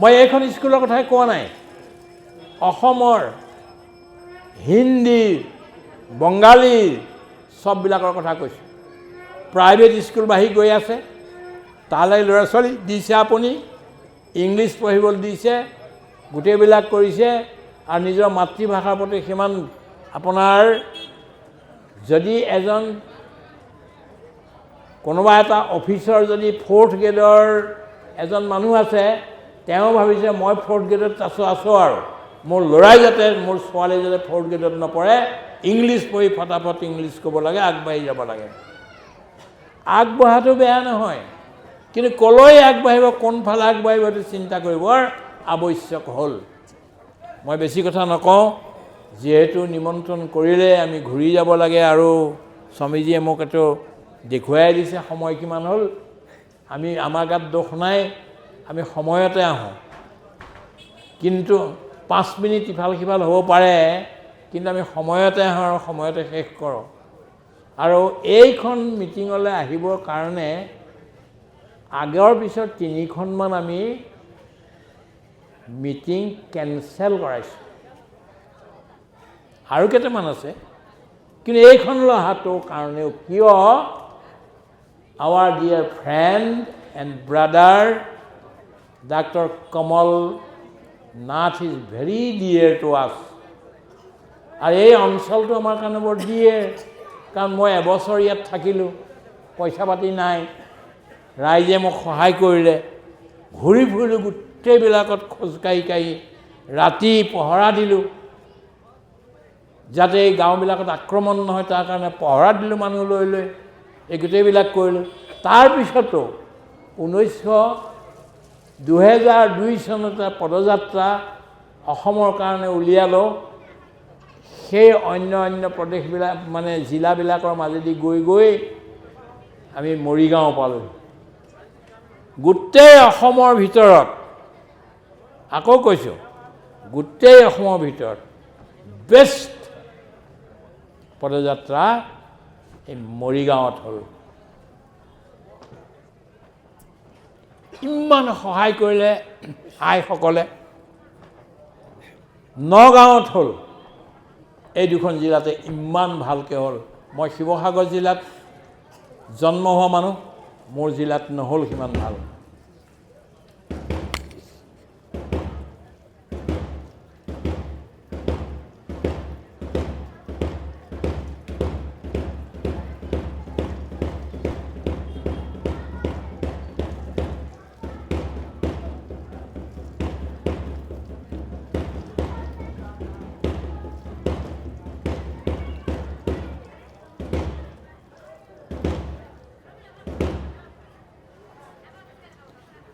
A: মই এইখন স্কুলৰ কথাই কোৱা নাই, অসমৰ হিন্দী, বঙালী চববিলাকৰ কথা কৈছোঁ। প্ৰাইভেট স্কুল বাঢ়ি গৈ আছে, তালৈ ল'ৰা ছোৱালী দিছে, আপুনি ইংলিছ পঢ়িবলৈ দিছে, গোটেইবিলাক কৰিছে। আৰু নিজৰ মাতৃভাষাৰ প্ৰতি সিমান আপোনাৰ, যদি এজন কোনোবা এটা অফিচৰ যদি 4th গ্ৰেডৰ এজন মানুহ আছে, তেওঁ ভাবিছে মই 4th গ্ৰেডত আছোঁ আৰু মোৰ ল'ৰাই যাতে, মোৰ ছোৱালী যাতে 4th গ্ৰেডত নপঢ়ে, ইংলিছ পঢ়ি ফটাফট ইংলিছ ক'ব লাগে, আগবাঢ়ি যাব লাগে। আগবঢ়াটো বেয়া নহয়, কিন্তু ক'লৈ আগবাঢ়িব, কোনফালে আগবাঢ়িব এইটো চিন্তা কৰিবৰ আৱশ্যক হ'ল। মই বেছি কথা নকওঁ, যিহেতু নিমন্ত্ৰণ কৰিলে আমি ঘূৰি যাব লাগে, আৰু স্বামীজীয়ে মোক এইটো দেখুৱাই দিছে সময় কিমান হ'ল। আমাৰ গাত দোষ নাই, আমি সময়তে আহোঁ। কিন্তু 5 মিনিট ইফাল সিফাল হ'ব পাৰে, কিন্তু আমি সময়তে আহোঁ আৰু সময়তে শেষ কৰোঁ। আৰু এইখন মিটিঙলৈ আহিবৰ কাৰণে আগৰ পিছত 3খনমান আমি মিটিং কেনচেল কৰাইছোঁ, আৰু কেইটামান আছে। কিন্তু এইখনলৈ অহাটোৰ কাৰণেও, কিয় our dear friend and brother Dr. Kamal Nath is very dear to us. আৰু এই অঞ্চলটো আমাৰ কাৰণে বৰ ডিয়েৰ, কাৰণ মই এবছৰ ইয়াত থাকিলোঁ, পইচা পাতি নাই, ৰাইজে মোক সহায় কৰিলে, ঘূৰি ফুৰিলোঁ গোটেইবিলাকত, খোজকাঢ়ি ৰাতি পহৰা দিলোঁ, যাতে এই গাঁওবিলাকত আক্ৰমণ নহয় তাৰ কাৰণে পহৰা দিলোঁ মানুহ লৈ লৈ, এই গোটেইবিলাক কৰিলোঁ। তাৰপিছতো 2002 চনত পদযাত্ৰা অসমৰ কাৰণে উলিয়ালোঁ। সেই অন্য প্ৰদেশবিলাক মানে জিলাবিলাকৰ মাজেদি গৈ আমি মৰিগাঁও পালোঁ। গোটেই অসমৰ ভিতৰত, আকৌ কৈছোঁ, গোটেই অসমৰ ভিতৰত বেষ্ট পদযাত্ৰা এই মৰিগাঁৱত হ'ল। ইমান সহায় কৰিলে আইসকলে। নগাঁৱত হ'ল, এই দুখন জিলাতে ইমান ভালকৈ হ'ল। মই শিৱসাগৰ জিলাত জন্ম হোৱা মানুহ, মোৰ জিলাত নহ'ল সিমান ভাল।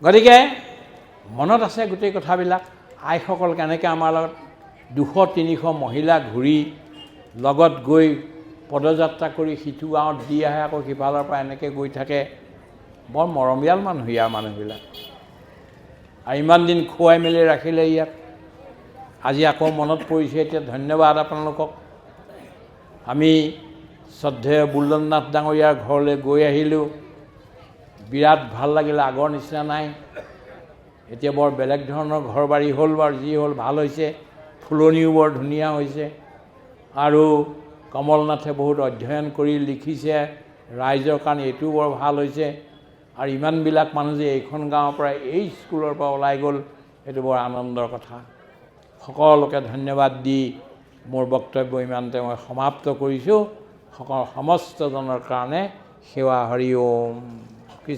A: গতিকে মনত আছে গোটেই কথাবিলাক। আইসকল কেনেকৈ আমাৰ লগত 200-300 মহিলা ঘূৰি লগত গৈ পদযাত্ৰা কৰি সিটো গাঁৱত দি আহে, আকৌ সিফালৰ পৰা এনেকৈ গৈ থাকে। বৰ মৰমীয়াল মানুহ ইয়াৰ মানুহবিলাক, আৰু ইমান দিন খুৱাই মেলি ৰাখিলে ইয়াক। আজি আকৌ মনত পৰিছে, এতিয়া ধন্যবাদ আপোনালোকক। আমি শ্ৰদ্ধেয় বুল্লনাথ ডাঙৰীয়াৰ ঘৰলৈ গৈ আহিলোঁ, বিৰাট ভাল লাগিলে। আগৰ নিচিনা নাই, এতিয়া বৰ বেলেগ ধৰণৰ ঘৰ বাৰী হ'ল বাৰু, যি হ'ল ভাল হৈছে। ফুলনিও বৰ ধুনীয়া হৈছে, আৰু কমলনাথে বহুত অধ্যয়ন কৰি লিখিছে ৰাইজৰ কাৰণে, এইটোও বৰ ভাল হৈছে। আৰু ইমানবিলাক মানুহ যে এইখন গাঁৱৰ পৰা, এই স্কুলৰ পৰা ওলাই গ'ল, সেইটো বৰ আনন্দৰ কথা। সকলোকে ধন্যবাদ দি মোৰ বক্তব্য ইমানতে মই সমাপ্ত কৰিছোঁ। সমস্তজনৰ কাৰণে সেৱা। হৰি ওম।